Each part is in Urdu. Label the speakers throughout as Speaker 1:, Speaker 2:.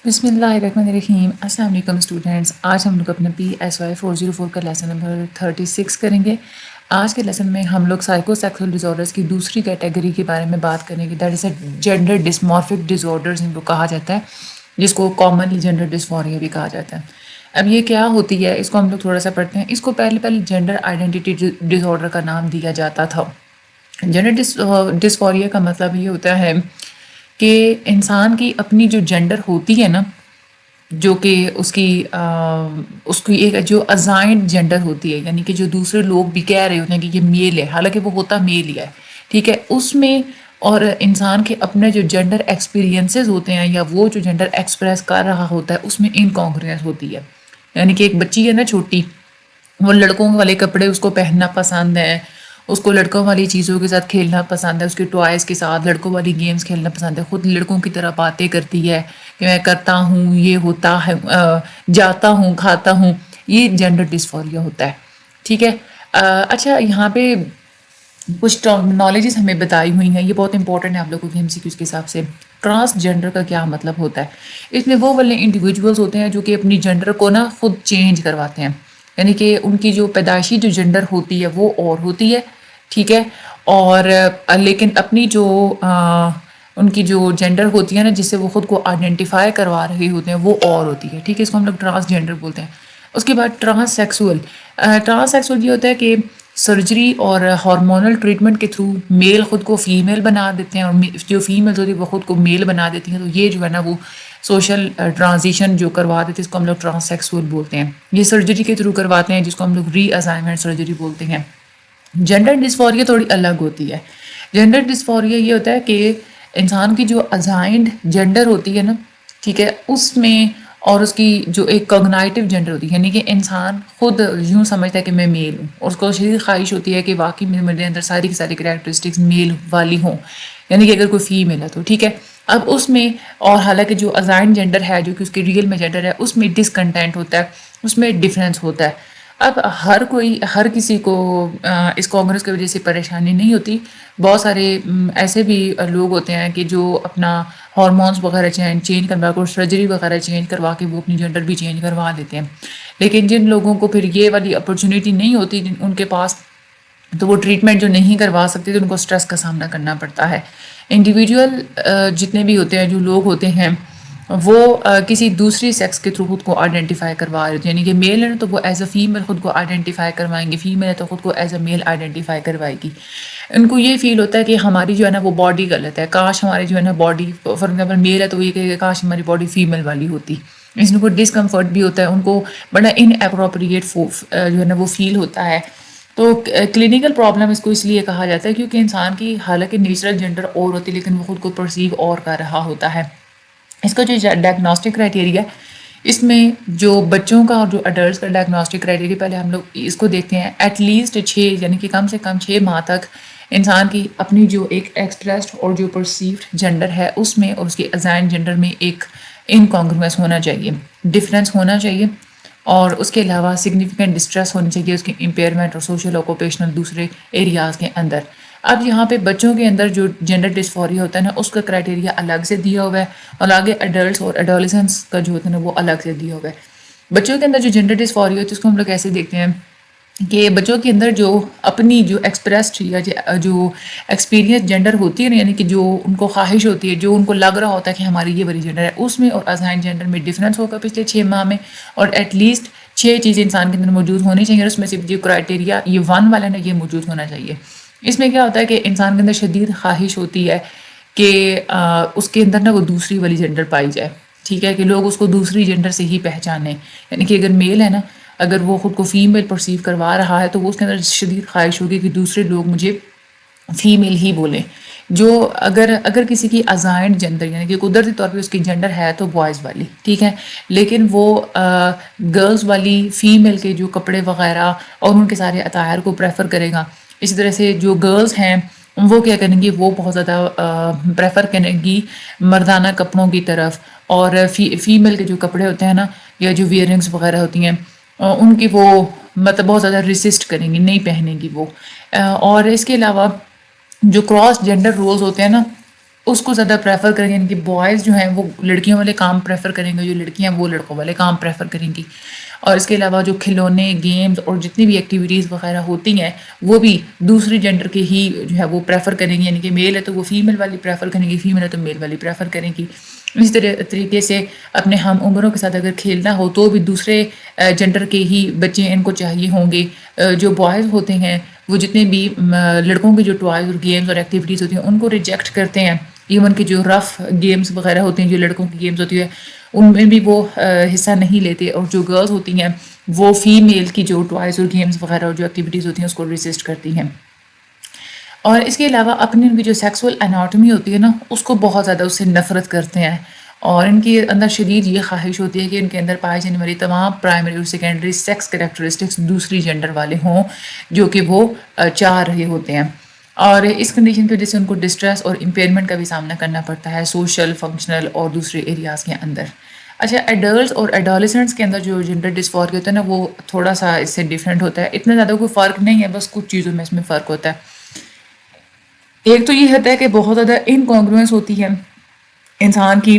Speaker 1: بسم اللہ الرحمن الرحیم. السلام علیکم اسٹوڈنٹس. آج ہم لوگ اپنا PSY 404 کا لیسن نمبر 36 کریں گے. آج کے لیسن میں ہم لوگ سائیکو سیکسول ڈس آرڈرس کی دوسری کیٹیگری کے بارے میں بات کریں گے. That is a gender dysmorphic disorders ان کو کہا جاتا ہے، جس کو کامنلی جینڈر ڈسفوریا بھی کہا جاتا ہے. اب یہ کیا ہوتی ہے اس کو ہم لوگ تھوڑا سا پڑھتے ہیں. اس کو پہلے جینڈر آئیڈینٹی ڈس آرڈر کا نام دیا جاتا تھا. جینڈر ڈسفوریا کا مطلب یہ ہوتا ہے کہ انسان کی اپنی جو جینڈر ہوتی ہے نا، جو کہ اس کی ایک جو ازائنڈ جینڈر ہوتی ہے، یعنی کہ جو دوسرے لوگ بھی کہہ رہے ہوتے ہیں کہ یہ میل ہے، حالانکہ وہ ہوتا میل ہی ہے، ٹھیک ہے. اس میں اور انسان کے اپنے جو جینڈر ایکسپیرینسز ہوتے ہیں یا وہ جو جینڈر ایکسپریس کر رہا ہوتا ہے اس میں انکانگرینس ہوتی ہے. یعنی کہ ایک بچی ہے نا چھوٹی، وہ لڑکوں والے کپڑے اس کو پہننا پسند ہے، اس کو لڑکوں والی چیزوں کے ساتھ کھیلنا پسند ہے، اس کے ٹوائز کے ساتھ لڑکوں والی گیمز کھیلنا پسند ہے، خود لڑکوں کی طرح باتیں کرتی ہے کہ میں کرتا ہوں، یہ ہوتا ہے، جاتا ہوں، کھاتا ہوں. یہ جینڈر ڈسفوریا ہوتا ہے، ٹھیک ہے. اچھا، یہاں پہ کچھ ٹرمنالوجیز ہمیں بتائی ہوئی ہیں، یہ بہت امپورٹنٹ ہے آپ لوگوں کے MCQs کے حساب سے. ٹرانس جینڈر کا کیا مطلب ہوتا ہے؟ اس میں وہ والے انڈیویجولز ہوتے ہیں جو کہ اپنی جینڈر کو نا خود چینج کرواتے ہیں، یعنی کہ ان کی جو پیدائشی جو جینڈر ہوتی ہے وہ اور ہوتی ہے، ٹھیک ہے. اور لیکن اپنی جو ان کی جو جینڈر ہوتی ہے نا، جس سے وہ خود کو آئیڈینٹیفائی کروا رہے ہوتے ہیں، وہ اور ہوتی ہے، ٹھیک ہے. اس کو ہم لوگ ٹرانس جینڈر بولتے ہیں. اس کے بعد ٹرانس سیکسول. ٹرانس سیکسول یہ ہوتا ہے کہ سرجری اور ہارمونل ٹریٹمنٹ کے تھرو میل خود کو فیمیل بنا دیتے ہیں، اور جو فیمیل ہوتی ہے وہ خود کو میل بنا دیتی ہیں. تو یہ جو ہے نا وہ سوشل ٹرانزیشن جو کروا دیتے ہیں، اس کو ہم لوگ ٹرانس سیکسول بولتے ہیں. یہ سرجری کے تھرو کرواتے ہیں، جس کو ہم لوگ ری اسائنمنٹ سرجری بولتے ہیں. جینڈر ڈسفوریا تھوڑی الگ ہوتی ہے. جینڈر ڈسفوریا یہ ہوتا ہے کہ انسان کی جو ازائنڈ جینڈر ہوتی ہے نا، ٹھیک ہے، اس میں اور اس کی جو ایک کوگنائٹیو جینڈر ہوتی ہے، یعنی کہ انسان خود یوں سمجھتا ہے کہ میں میل ہوں، اور اس کو شدید خواہش ہوتی ہے کہ واقعی میرے اندر ساری کی ساری کریکٹرسٹکس میل والی ہوں، یعنی کہ اگر کوئی فیمیل ہے تو ٹھیک ہے. اب اس میں اور حالانکہ جو ازائنڈ جینڈر ہے، جو کہ اس کے ریئل میں جینڈر ہے، اس میں ڈسکنٹینٹ ہوتا ہے، اس میں ڈفرینس ہوتا ہے. اب ہر کسی کو اس کانگریس کی وجہ سے پریشانی نہیں ہوتی. بہت سارے ایسے بھی لوگ ہوتے ہیں کہ جو اپنا ہارمونس وغیرہ چینج کروا کر، سرجری وغیرہ چینج کروا کے وہ اپنی جینڈر بھی چینج کروا دیتے ہیں. لیکن جن لوگوں کو پھر یہ والی اپرچونیٹی نہیں ہوتی ان کے پاس، تو وہ ٹریٹمنٹ جو نہیں کروا سکتے تو ان کو سٹریس کا سامنا کرنا پڑتا ہے. انڈیویجول جتنے بھی ہوتے ہیں، جو لوگ ہوتے ہیں، وہ کسی دوسری سیکس کے تھرو خود کو آئیڈینٹیفائی کروا رہے ہوتے ہیں. یعنی کہ میل ہے نا تو وہ ایز اے فیمیل خود کو آئیڈینٹیفائی کروائیں گے، فیمیل ہے تو خود کو ایز اے میل آئیڈینٹیفائی کروائے گی. ان کو یہ فیل ہوتا ہے کہ ہماری جو ہے نا وہ باڈی غلط ہے، کاش ہماری جو ہے نا باڈی، فار ایگزامپل میل ہے تو وہ یہ کہے کہ کاش ہماری باڈی فیمیل والی ہوتی. اس کو ڈسکمفرٹ بھی ہوتا ہے، ان کو بڑا ان اپروپریٹ جو ہے نا وہ فیل ہوتا ہے. تو کلینکل پرابلم اس کو اس لیے کہا جاتا ہے کیونکہ انسان کی حالانکہ نیچرل جینڈر اور ہوتی ہے، لیکن وہ خود کو پرسیو اور کر رہا ہوتا ہے. اس کا جو ڈائگنوسٹک کرائٹیریا، اس میں جو بچوں کا اور جو اڈلٹس کا ڈائگنوسٹک کرائٹیریا، پہلے ہم لوگ اس کو دیکھتے ہیں. ایٹ لیسٹ 6، یعنی کہ کم سے کم 6 ماہ تک انسان کی اپنی جو ایک ایکسپریسڈ اور جو پرسیوڈ جینڈر ہے اس میں اور اس کے ازائن جینڈر میں ایک انکانگروینس ہونا چاہیے، ڈفرینس ہونا چاہیے. اور اس کے علاوہ سگنیفیکنٹ ڈسٹریس ہونی چاہیے اس کی امپیئرمنٹ اور سوشل آکوپیشنل دوسرے ایریاز کے اندر. اب یہاں پہ بچوں کے اندر جو جینڈر ڈسفوریا ہوتا ہے نا، اس کا کرائٹیریا الگ سے دیا ہوا ہے، اور آگے اڈلٹس اور ایڈولسنس کا جو ہوتا ہے نا وہ الگ سے دیا ہوا ہے. بچوں کے اندر جو جینڈر ڈسفوریا ہوتی ہے اس کو ہم لوگ ایسے دیکھتے ہیں کہ بچوں کے اندر جو اپنی جو ایکسپریسڈ یا جو ایکسپیرینس جینڈر ہوتی ہے نا، یعنی کہ جو ان کو خواہش ہوتی ہے، جو ان کو لگ رہا ہوتا ہے کہ ہماری یہ والی جینڈر ہے، اس میں اور ازائن جینڈر میں ڈفرینس ہوگا پچھلے 6 ماہ میں. اور ایٹ لیسٹ 6 چیزیں انسان کے اندر موجود ہونی چاہیے، اور اس میں سے جو کرائٹیریا یہ 1 والا نا یہ موجود ہونا چاہیے. اس میں کیا ہوتا ہے کہ انسان کے اندر شدید خواہش ہوتی ہے کہ اس کے اندر نا وہ دوسری والی جینڈر پائی جائے، ٹھیک ہے، کہ لوگ اس کو دوسری جینڈر سے ہی پہچانیں. یعنی کہ اگر میل ہے نا، اگر وہ خود کو فیمیل پرسیو کروا رہا ہے تو وہ اس کے اندر شدید خواہش ہوگی کہ دوسرے لوگ مجھے فیمیل ہی بولیں. جو اگر کسی کی ازائنڈ جینڈر، یعنی کہ قدرتی طور پہ اس کی جینڈر ہے تو بوائز والی، ٹھیک ہے، لیکن وہ گرلز والی فیمیل کے جو کپڑے وغیرہ اور ان کے سارے اطہار کو پریفر کرے گا. اسی طرح سے جو گرلز ہیں وہ کیا کریں گی، وہ بہت زیادہ پریفر کریں گی مردانہ کپڑوں کی طرف، اور فیمیل کے جو کپڑے ہوتے ہیں نا یا جو ویئرنگس وغیرہ ہوتی ہیں ان کی وہ مطلب بہت زیادہ ریسسٹ کریں گی، نہیں پہنیں گی وہ. اور اس کے علاوہ جو کراس جینڈر رولز ہوتے ہیں نا، اس کو زیادہ پریفر کریں گے، یعنی کہ بوائز جو ہیں وہ لڑکیوں والے کام پریفر کریں گے، جو لڑکیاں وہ لڑکوں والے کام پریفر کریں گی. اور اس کے علاوہ جو کھلونے، گیمز اور جتنی بھی ایکٹیویٹیز وغیرہ ہوتی ہیں وہ بھی دوسری جینڈر کے ہی جو ہے وہ پریفر کریں گی، یعنی کہ میل ہے تو وہ فیمیل والی پریفر کریں گی، فیمیل ہے تو میل والی پریفر کریں گی. اسی طریقے سے اپنے ہم عمروں کے ساتھ اگر کھیلنا ہو تو بھی دوسرے جینڈر کے ہی بچے ان کو چاہیے ہوں گے. جو بوائز ہوتے ہیں وہ جتنے بھی لڑکوں کے جو ٹوائز اور گیمز اور ایکٹیویٹیز ہوتی ہیں ان کو ریجیکٹ کرتے ہیں. ایون کہ جو رف گیمز وغیرہ ہوتے ہیں، جو لڑکوں کی گیمز ہوتی ہے ان میں بھی وہ حصہ نہیں لیتے، اور جو گرلز ہوتی ہیں وہ فیمیل کی جو ٹوائز اور گیمز وغیرہ اور جو ایکٹیویٹیز ہوتی ہیں اس کو ریزسٹ کرتی ہیں. اور اس کے علاوہ اپنی ان کی جو سیکسول اناٹمی ہوتی ہے نا اس کو بہت زیادہ اس سے نفرت کرتے ہیں، اور ان کے اندر شدید یہ خواہش ہوتی ہے کہ ان کے اندر پائے جانے والی تمام پرائمری اور سیکنڈری سیکس کریکٹرسٹکس دوسری جینڈر والے ہوں جو کہ وہ چاہ رہے ہوتے ہیں. اور اس کنڈیشن کی وجہ سے ان کو ڈسٹریس اور امپیئرمنٹ کا بھی سامنا کرنا پڑتا ہے سوشل، فنکشنل اور دوسرے ایریاز کے اندر. اچھا، ایڈلٹس اور ایڈولسنٹس کے اندر جو جینڈر ڈسفوریا ہوتا ہے نا وہ تھوڑا سا اس سے ڈفرینٹ ہوتا ہے. اتنا زیادہ کوئی فرق نہیں ہے، بس کچھ چیزوں میں اس میں فرق ہوتا ہے. ایک تو یہ ہوتا ہے کہ بہت زیادہ انکانگروئنس ہوتی ہے انسان کی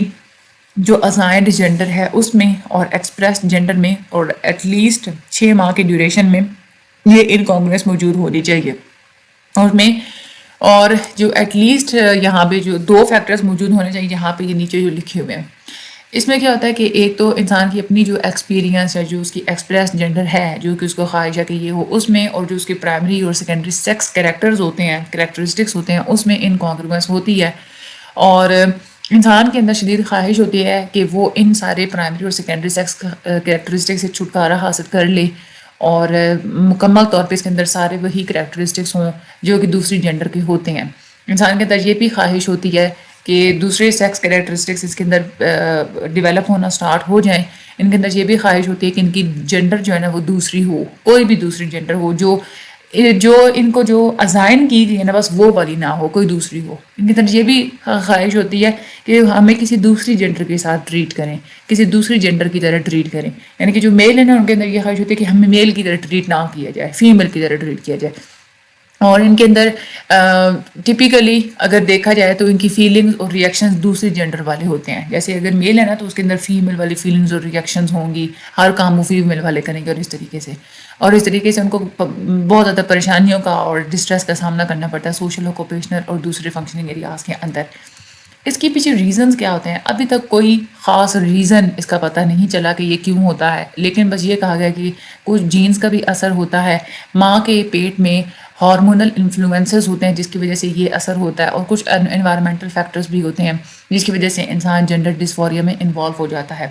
Speaker 1: جو اسائنڈ جینڈر ہے اس میں اور ایکسپریس جینڈر میں، اور ایٹ لیسٹ 6 ماہ کے ڈیوریشن میں یہ انکانگروئنس موجود ہونی چاہیے. اور جو ایٹ لیسٹ یہاں پہ جو 2 فیکٹرز موجود ہونے چاہیے یہاں پہ یہ نیچے جو لکھے ہوئے ہیں. اس میں کیا ہوتا ہے کہ ایک تو انسان کی اپنی جو ایکسپیرینس ہے، جو اس کی ایکسپریس جینڈر ہے، جو کہ اس کو خواہش ہے کہ یہ ہو اس میں، اور جو اس کے پرائمری اور سیکنڈری سیکس کریکٹرز ہوتے ہیں، کریکٹرسٹکس ہوتے ہیں اس میں انکانگروئنس ہوتی ہے. اور انسان کے اندر شدید خواہش ہوتی ہے کہ وہ ان سارے پرائمری اور سیکنڈری سیکس کریکٹرسٹکس سے چھٹکارا حاصل کر لے، اور مکمل طور پہ اس کے اندر سارے وہی کریکٹرسٹکس ہوں جو کہ دوسری جینڈر کے ہوتے ہیں. انسان کے اندر یہ بھی خواہش ہوتی ہے کہ دوسرے سیکس کریکٹرسٹکس اس کے اندر ڈیولپ ہونا سٹارٹ ہو جائیں. ان کے اندر یہ بھی خواہش ہوتی ہے کہ ان کی جینڈر جو ہے نا وہ دوسری ہو، کوئی بھی دوسری جینڈر ہو جو ان کو جو ازائن کی گئی ہے نا بس وہ والی نہ ہو، کوئی دوسری ہو. ان کے اندر یہ بھی خواہش ہوتی ہے کہ ہمیں کسی دوسری جینڈر کے ساتھ ٹریٹ کریں، کسی دوسری جینڈر کی طرح ٹریٹ کریں. یعنی کہ جو میل ہے نا ان کے اندر یہ خواہش ہوتی ہے کہ ہمیں میل کی طرح ٹریٹ نہ کیا جائے، فیمیل کی طرح ٹریٹ کیا جائے. اور ان کے اندر ٹپیکلی اگر دیکھا جائے تو ان کی فیلنگز اور ریئیکشنز دوسری جینڈر والے ہوتے ہیں. جیسے اگر میل ہے نا تو اس کے اندر فیمیل والی فیلنگز اور ریئیکشنز ہوں گی، ہر کام وہ فیمیل والے کریں گے، اور اس طریقے سے ان کو بہت زیادہ پریشانیوں کا اور ڈسٹریس کا سامنا کرنا پڑتا ہے سوشل، آکوپیشنل اور دوسرے فنکشننگ ایریاز کے اندر. اس کے پیچھے ریزنز کیا ہوتے ہیں ابھی تک کوئی خاص ریزن اس کا پتہ نہیں چلا کہ یہ کیوں ہوتا ہے، لیکن بس یہ کہا گیا کہ کچھ جینز کا بھی اثر ہوتا ہے، ماں کے پیٹ میں ہارمونل انفلوئنسز ہوتے ہیں جس کی وجہ سے یہ اثر ہوتا ہے، اور کچھ انوائرمنٹل فیکٹرز بھی ہوتے ہیں جس کی وجہ سے انسان جینڈر ڈسفوریا میں انوالو ہو جاتا ہے.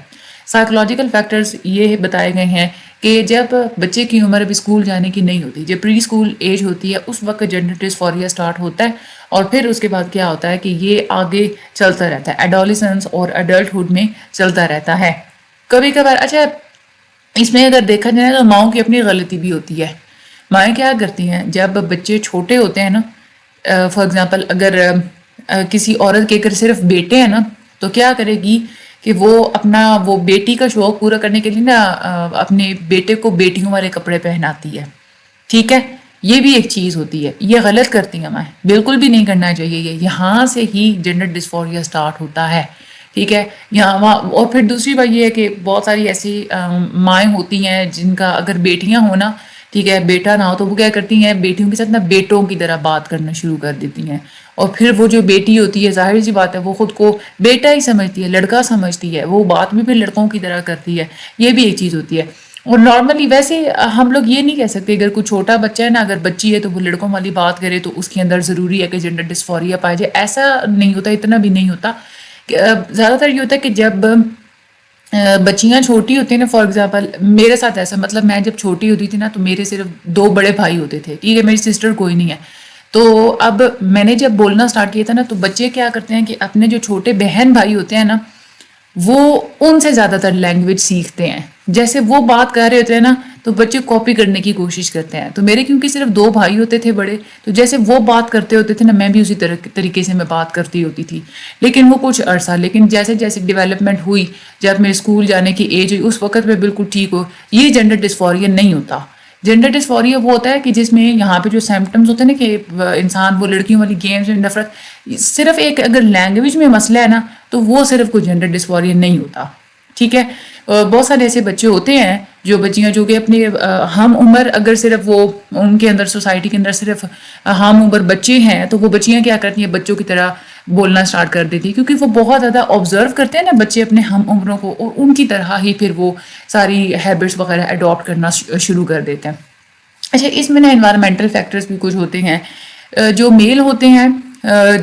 Speaker 1: سائیکولوجیکل فیکٹرز یہ بتائے گئے ہیں کہ جب بچے کی عمر ابھی اسکول جانے کی نہیں ہوتی، جب پری اسکول ایج ہوتی ہے اس وقت جینڈر ڈسفوریا سٹارٹ ہوتا ہے، اور پھر اس کے بعد کیا ہوتا ہے کہ یہ آگے چلتا رہتا ہے ایڈولسنس اور ایڈلٹہڈ میں چلتا رہتا ہے. کبھی کبھار اچھا اس میں اگر دیکھا جائے تو ماؤں کی اپنی غلطی بھی ہوتی ہے. مائیں کیا کرتی ہیں جب بچے چھوٹے ہوتے ہیں نا، فار ایگزامپل اگر کسی عورت کے اگر صرف بیٹے ہیں نا تو کیا کرے گی کہ وہ بیٹی کا شوق پورا کرنے کے لیے نا اپنے بیٹے کو بیٹیوں والے کپڑے پہناتی ہے. ٹھیک ہے، یہ بھی ایک چیز ہوتی ہے، یہ غلط کرتی ہیں مائیں، بالکل بھی نہیں کرنا چاہیے. یہاں سے ہی جینڈر ڈسفوریا سٹارٹ ہوتا ہے. ٹھیک ہے، یہاں اور پھر دوسری بات یہ ہے کہ بہت ساری ایسی مائیں ہوتی ہیں جن کا اگر بیٹیاں ہوں نا، ٹھیک ہے، بیٹا نہ ہو تو وہ کیا کرتی ہیں بیٹیوں کے ساتھ نا بیٹوں کی طرح بات کرنا شروع کر دیتی ہیں. اور پھر وہ جو بیٹی ہوتی ہے ظاہر سی بات ہے وہ خود کو بیٹا ہی سمجھتی ہے، لڑکا سمجھتی ہے، وہ بات بھی پھر لڑکوں کی طرح کرتی ہے. یہ بھی ایک چیز ہوتی ہے. اور نارملی ویسے ہم لوگ یہ نہیں کہہ سکتے اگر کوئی چھوٹا بچہ ہے نا، اگر بچی ہے تو وہ لڑکوں والی بات کرے تو اس کے اندر ضروری ہے کہ جینڈر ڈسفوریا پائے جائے. ایسا نہیں ہوتا، اتنا بھی نہیں ہوتا. زیادہ تر یہ ہوتا ہے کہ جب بچیاں چھوٹی ہوتی ہیں نا، فار ایگزامپل میرے ساتھ ایسا، مطلب میں جب چھوٹی ہوتی تھی نا تو میرے صرف 2 بڑے بھائی ہوتے تھے. ٹھیک ہے، میری سسٹر کوئی نہیں ہے. تو اب میں نے جب بولنا سٹارٹ کیا تھا نا تو بچے کیا کرتے ہیں کہ اپنے جو چھوٹے بہن بھائی ہوتے ہیں نا وہ ان سے زیادہ تر لینگویج سیکھتے ہیں. جیسے وہ بات کر رہے ہوتے ہیں نا تو بچے کاپی کرنے کی کوشش کرتے ہیں. تو میرے کیونکہ صرف 2 بھائی ہوتے تھے بڑے، تو جیسے وہ بات کرتے ہوتے تھے نا میں بھی اسی طریقے سے میں بات کرتی ہوتی تھی. لیکن وہ کچھ عرصہ، لیکن جیسے جیسے ڈیولپمنٹ ہوئی، جب میرے اسکول جانے کی ایج ہوئی اس وقت میں بالکل ٹھیک ہو. یہ جینڈر ڈسفوریا نہیں ہوتا جینڈر ڈسفوریا وہ ہوتا ہے کہ جس میں یہاں پہ جو سمپٹمز ہوتے ہیں نا کہ انسان وہ لڑکیوں والی گیمز میں نفرت، صرف ایک اگر لینگویج میں مسئلہ ہے نا تو وہ صرف کوئی جینڈر ڈسفوریا نہیں ہوتا، ٹھیک ہے. بہت سارے ایسے بچے ہوتے ہیں جو بچیاں جو کہ اپنے ہم عمر اگر صرف وہ ان کے اندر سوسائٹی کے اندر صرف ہم عمر بچے ہیں تو وہ بچیاں کیا کرتی ہیں بچوں کی طرح بولنا سٹارٹ کر دیتی ہیں، کیونکہ وہ بہت زیادہ آبزرو کرتے ہیں نا بچے اپنے ہم عمروں کو، اور ان کی طرح ہی پھر وہ ساری ہیبٹس وغیرہ اڈاپٹ کرنا شروع کر دیتے ہیں. اچھا اس میں نا انوائرمنٹل فیکٹرز بھی کچھ ہوتے ہیں. جو میل ہوتے ہیں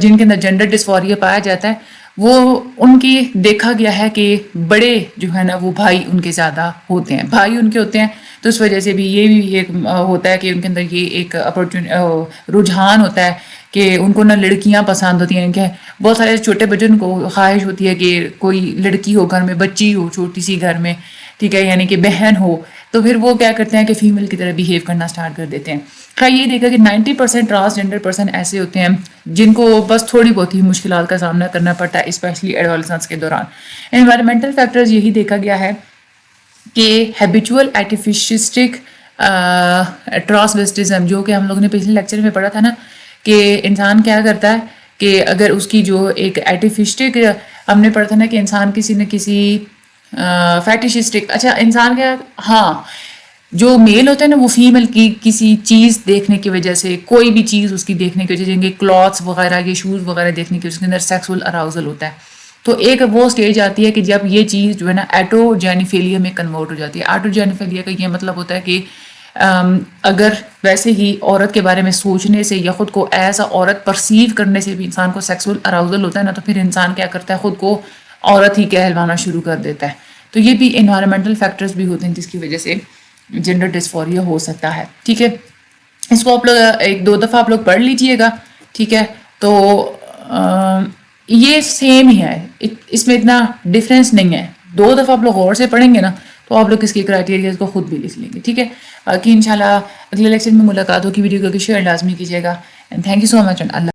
Speaker 1: جن کے اندر جینڈر ڈسفوریا پایا جاتا ہے وہ ان کی دیکھا گیا ہے کہ بڑے جو ہے نا وہ بھائی ان کے زیادہ ہوتے ہیں، بھائی ان کے ہوتے ہیں، تو اس وجہ سے بھی یہ بھی ایک ہوتا ہے کہ ان کے اندر یہ ایک رجحان ہوتا ہے کہ ان کو نہ لڑکیاں پسند ہوتی ہیں. کہ بہت سارے چھوٹے بچوں کو خواہش ہوتی ہے کہ کوئی لڑکی ہو گھر میں، بچی ہو چھوٹی سی گھر میں، ٹھیک ہے، یعنی کہ بہن ہو، تو پھر وہ کیا کرتے ہیں کہ فیمیل کی طرح بیہیو کرنا سٹارٹ کر دیتے ہیں. خیر یہ دیکھا کہ 90% ٹرانسجینڈر پرسن ایسے ہوتے ہیں جن کو بس تھوڑی بہت ہی مشکلات کا سامنا کرنا پڑتا ہے، اسپیشلی ایڈولسنس کے دوران. انوائرمنٹل فیکٹرز یہی دیکھا گیا ہے کہ ہیبیچول ایٹیفیشسٹک ٹرانسویسٹزم، جو کہ ہم لوگوں نے پچھلے لیکچر میں پڑھا تھا نا کہ انسان کیا کرتا ہے کہ اگر اس کی جو ایک ایٹیفیسٹک، ہم نے پڑھا تھا نا کہ انسان کسی نہ کسی فیٹیشسٹک، اچھا انسان کیا، ہاں جو میل ہوتا ہے نا وہ فیمیل کی کسی چیز دیکھنے کی وجہ سے، کوئی بھی چیز اس کی دیکھنے کی وجہ سے، جن کے کلاتھس وغیرہ کے شوز وغیرہ دیکھنے کی وجہ سے اس کے اندر سیکسول اراؤزل ہوتا ہے. تو ایک وہ اسٹیج آتی ہے کہ جب یہ چیز جو ہے نا ایٹوجینیفیلیا میں کنورٹ ہو جاتی ہے. ایٹوجینیفیلیا کا یہ مطلب ہوتا ہے کہ اگر ویسے ہی عورت کے بارے میں سوچنے سے یا خود کو ایز اے عورت پرسیو کرنے سے بھی انسان کو سیکسول اراؤزل ہوتا ہے نا، تو پھر انسان کیا کرتا ہے خود کو عورت ہی کہلوانا شروع کر دیتا ہے. تو یہ بھی انوائرمنٹل فیکٹرز بھی ہوتے ہیں جس کی وجہ سے جینڈر ڈسفوریا ہو سکتا ہے. ٹھیک ہے، اس کو آپ لوگ ایک دو دفعہ آپ لوگ پڑھ لیجئے گا. ٹھیک ہے، تو یہ سیم ہی ہے، اس میں اتنا ڈفرینس نہیں ہے. دو دفعہ آپ لوگ غور سے پڑھیں گے نا تو آپ لوگ اس کے کرائٹیریاز کو خود بھی لکھ لیں گے. ٹھیک ہے، باقی انشاءاللہ اگلے لیکچر میں ملاقات ہوگی. ویڈیو کو شیئر لازمی کیجیے گا. And thank you so much. Allah